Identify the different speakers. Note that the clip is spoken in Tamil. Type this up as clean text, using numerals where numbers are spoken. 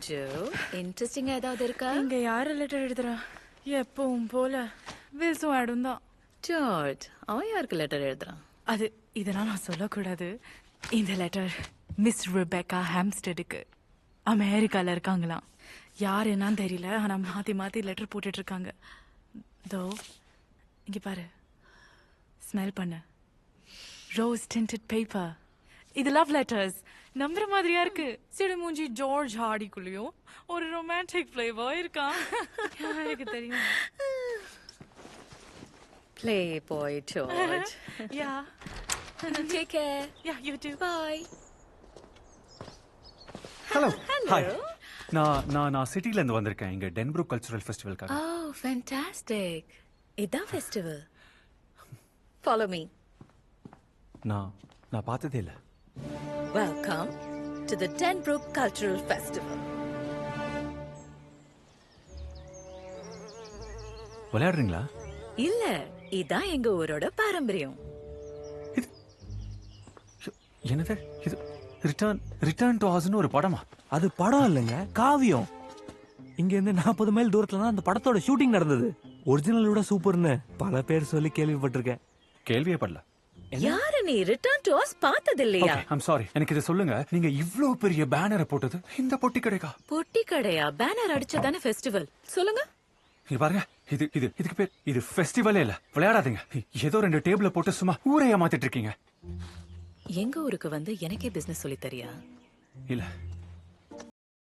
Speaker 1: ஜோ இன்ட்ரெஸ்டிங்கா ஏதாவது இருக்கா?
Speaker 2: இங்க யாரு லெட்டர் எழுதுறா? எப்பவும் போல வில்ஸும் ஆடும் தான்.
Speaker 1: ஜார்ஜ் அவன் யாருக்கு லெட்டர் எழுதுறான்?
Speaker 2: அது இதெல்லாம் நான் சொல்லக்கூடாது. இந்த லெட்டர் மிஸ் ரிபெக்கா ஹாம்ஸ்டெடுக்கு. அமெரிக்கால இருக்காங்களாம். யார் என்னன்னு தெரியல, ஆனா மாத்தி மாத்தி லெட்டர் போட்டுட்டு இருக்காங்க. தோ இங்க பாரு, ஸ்மெல் பண்ணு. Rose tinted paper. இது லவ் லெட்டர்ஸ். நம்புற மாதிரியா இருக்கு. சிடுமூஞ்சி ஜார்ஜ் ஹார்டிக்குள்ளயும் ஒரு ரொமான்டிக் ஃபிளேவர் இருக்கான். யாருக்கு தெரியும்?
Speaker 1: Play boy George.
Speaker 2: Yeah.
Speaker 1: Take care.
Speaker 2: Yeah, you too.
Speaker 1: Bye.
Speaker 3: Hello hi.
Speaker 1: Hello.
Speaker 3: நான் சிட்டில இருந்து வந்திருக்கேன் இங்க டென்புரூக் கல்ச்சுரல் ஃபெஸ்டிவல்காக.
Speaker 1: Oh, fantastic. இதான் ஃபெஸ்டிவல். Follow me.
Speaker 3: நான் பார்த்ததே இல்ல.
Speaker 1: Welcome to the Denbrook Cultural Festival.
Speaker 3: விளையாடுறீங்களா?
Speaker 1: இல்ல, இதான் எங்க ஊரோட பாரம்பரியம்.
Speaker 3: என்னது இது? ரிட்டர்ன் டு ஹவுஸ்னு ஒரு படமா?
Speaker 4: அது படம் இல்லைங்க, காவியம். இங்க இருந்து 40 மைல் தூரத்துல தான் அந்த படத்தோட ஷூட்டிங் நடந்தது. ஒரிஜினல் விட சூப்பர்னு பல பேர் சொல்லி கேள்விப்பட்டிருக்கேன்.
Speaker 3: கேள்வியே படல.
Speaker 1: யாரு நீ? ரிட்டர்ன் டு ஹவுஸ் பார்த்தது இல்லையா?
Speaker 3: I'm sorry. எனக்கு இதை சொல்லுங்க, நீங்க இவ்ளோ பெரிய பேனரை போட்டது இந்த பொட்டி கடைக்கா?
Speaker 1: பொட்டி கடையா? பேனர் அடிச்சதானே ஃபெஸ்டிவல். சொல்லுங்க.
Speaker 3: இங்க பாருங்க, இதுக்கு பேர் இது ஃபெஸ்டிவலே இல்ல. விளையாடாதீங்க. ஏதோ 2 டேபிள போட்டு சும்மா ஊரைய மாத்திட்டு இருக்கீங்க.
Speaker 1: எங்க ஊருக்கு வந்து எனக்கே பிசினஸ் சொல்லி தரியா?
Speaker 3: இல்ல